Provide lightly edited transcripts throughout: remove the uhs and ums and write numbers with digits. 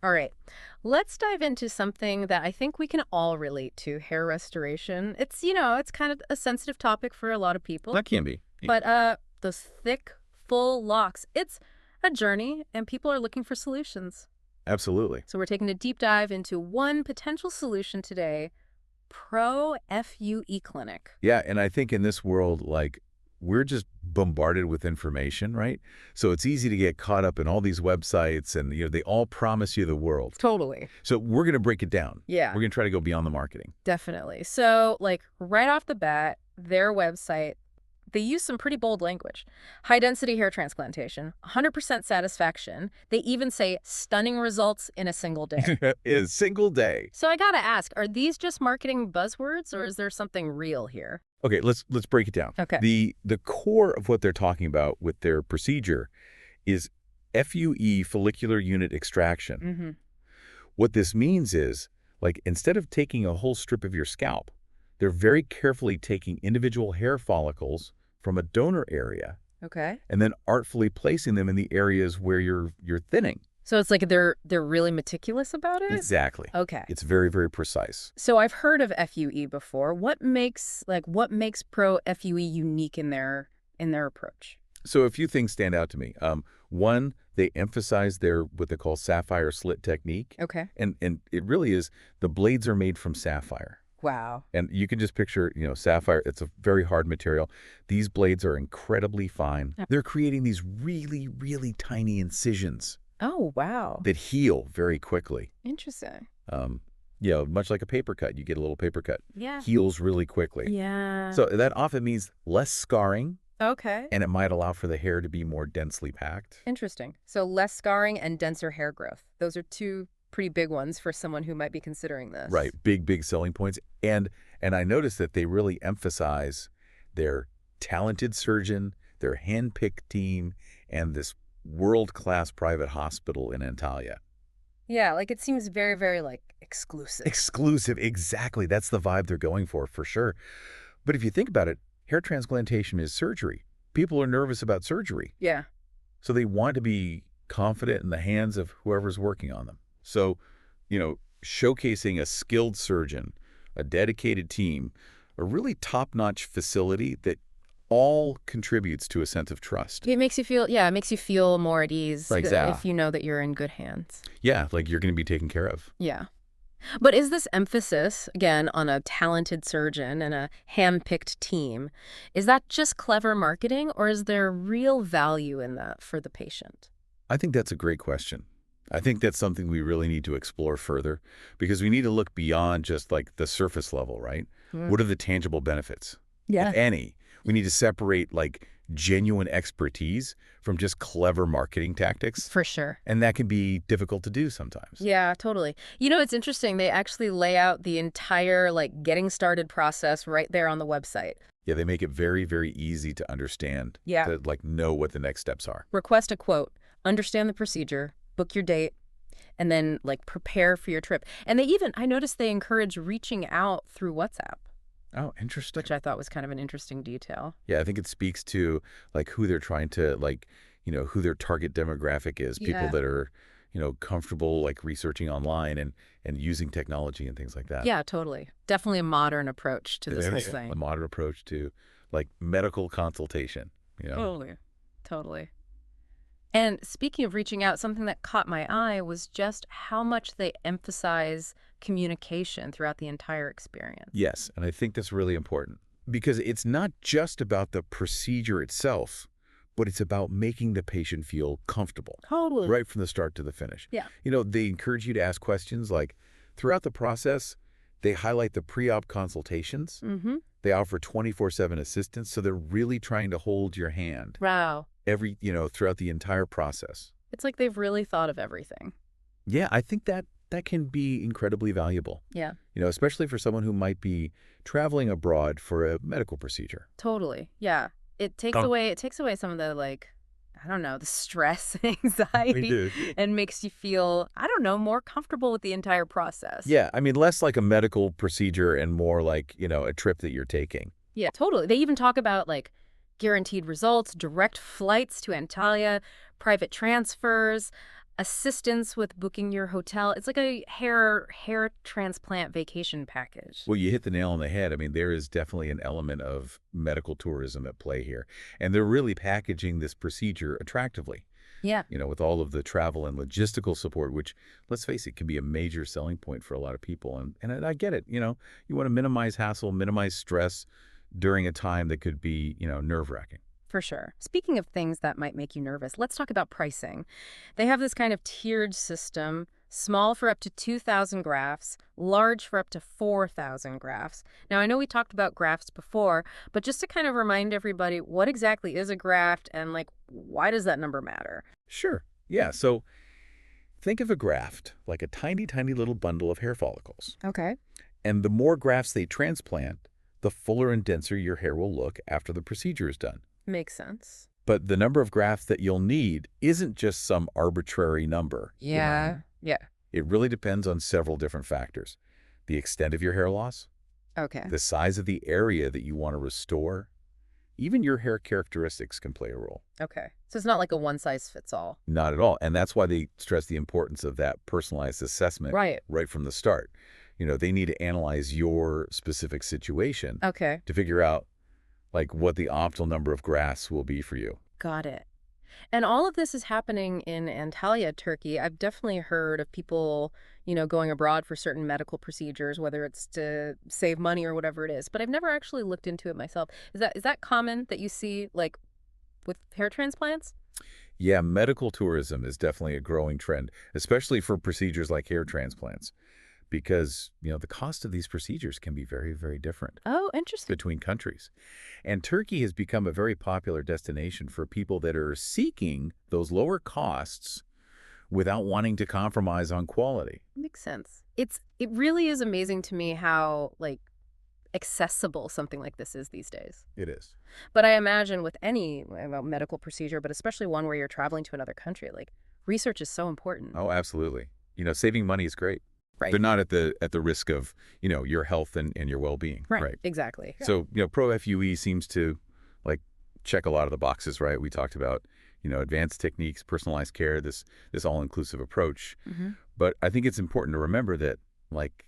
All right, let's dive into something that I think we can all relate to, hair restoration. It's kind of a sensitive topic for a lot of people, That can be. but those thick, full locks, it's a journey and people are looking for solutions. Absolutely. So we're taking a deep dive into one potential solution today, PROFUE Clinic. Yeah, and I think in this world, like, we're just bombarded with information, right? So it's easy to get caught up in all these websites and, they all promise you the world. Totally. So we're going to break it down. Yeah, We're going to try to go beyond the marketing. definitely. So, like, right off the bat, their website, they use some pretty bold language. High density hair transplantation, 100% satisfaction. They even say stunning results in a single day. In a single day. So I gotta ask, are these just marketing buzzwords or is there something real here? Okay, let's break it down. Okay. The core of what they're talking about with their procedure is FUE, follicular unit extraction. Mm-hmm. What this means is, like, instead of taking a whole strip of your scalp, they're very carefully taking individual hair follicles from a donor area Okay. and then artfully placing them in the areas where you're thinning. So it's like they're really meticulous about it? Exactly. Okay. It's very, very precise. So I've heard of FUE before. What makes Pro FUE unique in their approach? So a few things stand out to me. One, they emphasize their what they call sapphire slit technique. Okay. And it really is, the blades are made from sapphire. Wow. And you can just picture, sapphire, it's a very hard material. These blades are incredibly fine. They're creating these really, really tiny incisions Oh, wow. that heal very quickly. Interesting. Um, much like a paper cut. You get a little paper cut. Yeah. Heals really quickly. Yeah. So that often means less scarring, Okay. and it might allow for the hair to be more densely packed. Interesting. So less scarring and denser hair growth. Those are two pretty big ones for someone who might be considering this. Right. Big, big selling points. And I noticed that they really emphasize their talented surgeon, their hand-picked team, and this world-class private hospital in Antalya. Yeah, like it seems very, very like exclusive. Exclusive, exactly. That's the vibe they're going for sure. But if you think about it, hair transplantation is surgery. People are nervous about surgery. Yeah. So they want to be confident in the hands of whoever's working on them. So, showcasing a skilled surgeon, a dedicated team, a really top-notch facility that all contributes to a sense of trust. It makes you feel more at ease Exactly. if you know that you're in good hands. Yeah, like you're going to be taken care of. Yeah. But is this emphasis, again, on a talented surgeon and a hand-picked team, is that just clever marketing or is there real value in that for the patient? I think that's a great question. I think that's something we really need to explore further because we need to look beyond just like the surface level, right? Mm. What are the tangible benefits? Yeah. If any, we need to separate like genuine expertise from just clever marketing tactics. For sure. And that can be difficult to do sometimes. Yeah, totally. It's interesting. They actually lay out the entire like getting started process right there on the website. Yeah, they make it very, very easy to understand, Yeah. to like know what the next steps are. Request a quote, understand the procedure, book your date, and then like prepare for your trip. And I noticed they encourage reaching out through WhatsApp, Oh, interesting. which I thought was kind of an interesting detail. Yeah, I think it speaks to like who they're trying to like, who their target demographic is, people Yeah. that are, comfortable like researching online and using technology and things like that. Yeah, totally. Definitely a modern approach to this whole A thing. modern approach to like medical consultation. Totally. Totally. And speaking of reaching out, something that caught my eye was just how much they emphasize communication throughout the entire experience. Yes, and I think that's really important because it's not just about the procedure itself, but it's about making the patient feel comfortable Totally. right from the start to the finish. Yeah. They encourage you to ask questions like throughout the process, they highlight the pre-op consultations. Mm-hmm. They offer 24/7 assistance, so they're really trying to hold your hand Wow. throughout the entire process. It's like they've really thought of everything. Yeah, I think that can be incredibly valuable, Yeah, especially for someone who might be traveling abroad for a medical procedure. totally. Yeah. It takes Oh. away some of the I don't know, the stress and anxiety do. and makes you feel, I don't know, more comfortable with the entire process. Yeah, I mean, less like a medical procedure and more like, a trip that you're taking. Yeah, totally. They even talk about guaranteed results, direct flights to Antalya, private transfers. assistance with booking your hotel. It's like a hair transplant vacation package. Well, you hit the nail on the head. I mean, there is definitely an element of medical tourism at play here. And they're really packaging this procedure attractively, Yeah, with all of the travel and logistical support, which, let's face it, can be a major selling point for a lot of people. And I get it. You want to minimize hassle, minimize stress during a time that could be, nerve-wracking. for sure. Speaking of things that might make you nervous, let's talk about pricing. They have this kind of tiered system, small for up to 2,000 grafts, large for up to 4,000 grafts. Now, I know we talked about grafts before, but just to kind of remind everybody, what exactly is a graft and, like, why does that number matter? Sure. Yeah. So think of a graft like a tiny, tiny little bundle of hair follicles. Okay. And the more grafts they transplant, the fuller and denser your hair will look after the procedure is done. Makes sense. But the number of grafts that you'll need isn't just some arbitrary number. Yeah. Yeah. It really depends on several different factors. The extent of your hair loss, Okay. the size of the area that you want to restore, even your hair characteristics can play a role. Okay. So it's not like a one-size-fits-all. Not at all. And that's why they stress the importance of that personalized assessment Right. right from the start. They need to analyze your specific situation Okay. to figure out like what the optimal number of grafts will be for you. Got it. And all of this is happening in Antalya, Turkey. I've definitely heard of people, going abroad for certain medical procedures, whether it's to save money or whatever it is. But I've never actually looked into it myself. Is that common that you see, like, with hair transplants? Yeah, medical tourism is definitely a growing trend, especially for procedures like hair transplants, because, the cost of these procedures can be very, very different Oh, interesting. between countries. And Turkey has become a very popular destination for people that are seeking those lower costs without wanting to compromise on quality. Makes sense. It really is amazing to me how, like, accessible something like this is these days. It is. But I imagine with any medical procedure, but especially one where you're traveling to another country, like, research is so important. Oh, absolutely. Saving money is great. Right. They're not at the risk of, your health and your well-being. Right. Exactly. So, ProFUE seems to like check a lot of the boxes, right? We talked about, advanced techniques, personalized care, this all-inclusive approach. Mm-hmm. But I think it's important to remember that, like,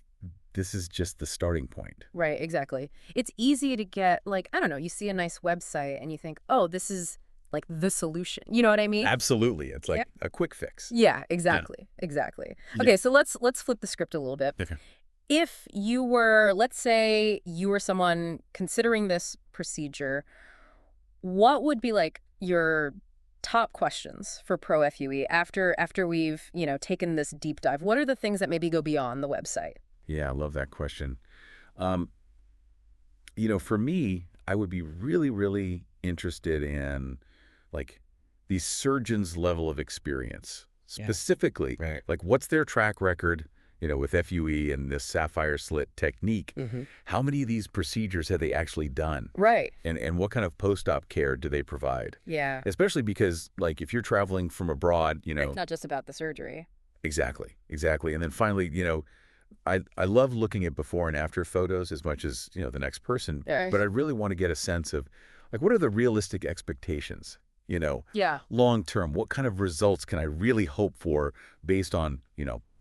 this is just the starting point. Right, exactly. It's easy to get, like, I don't know, you see a nice website and you think, oh, this is like the solution. You know what I mean? Absolutely. It's like Yep. a quick fix. Yeah, exactly. Exactly. Yeah. Okay, so let's flip the script a little bit. Okay. If you were, let's say you were someone considering this procedure, what would be like your top questions for ProFUE after we've, taken this deep dive? What are the things that maybe go beyond the website? Yeah, I love that question. For me, I would be really, really interested in, like, the surgeon's level of experience. Yeah. Specifically, Right. like, what's their track record, with FUE and this sapphire slit technique? Mm-hmm. How many of these procedures have they actually done? Right. And what kind of post-op care do they provide? Yeah. Especially because, like, if you're traveling from abroad, It's not just about the surgery. Exactly. And then finally, I love looking at before and after photos as much as, the next person, Yeah. but I really want to get a sense of, like, what are the realistic expectations, Yeah. long term? What kind of results can I really hope for based on,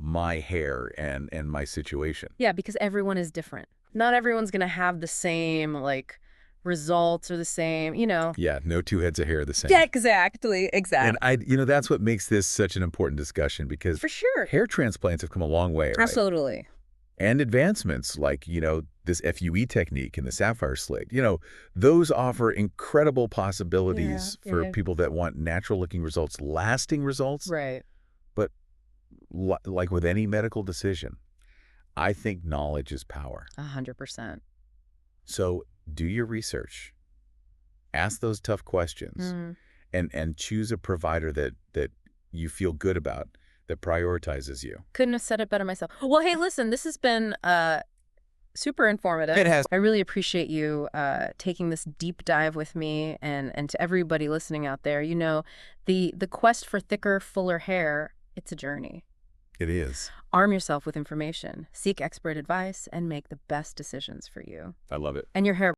my hair and my situation? Yeah, because everyone is different. Not everyone's going to have the same, like, results or the same, Yeah, no two heads of hair are the same. Yeah, exactly. And that's what makes this such an important discussion, because For sure. hair transplants have come a long way, right? Absolutely. And advancements like, this FUE technique and the sapphire slit, those offer incredible possibilities Yeah, for yeah. people that want natural looking results, lasting results. Right. But like with any medical decision, I think knowledge is power. 100%. So do your research, ask those tough questions, Mm. and choose a provider that you feel good about, that prioritizes you. Couldn't have said it better myself. Well, hey, listen, this has been super informative. It has. I really appreciate you taking this deep dive with me, and to everybody listening out there. The quest for thicker, fuller hair, it's a journey. It is. Arm yourself with information, seek expert advice, and make the best decisions for you I love it. and your hair.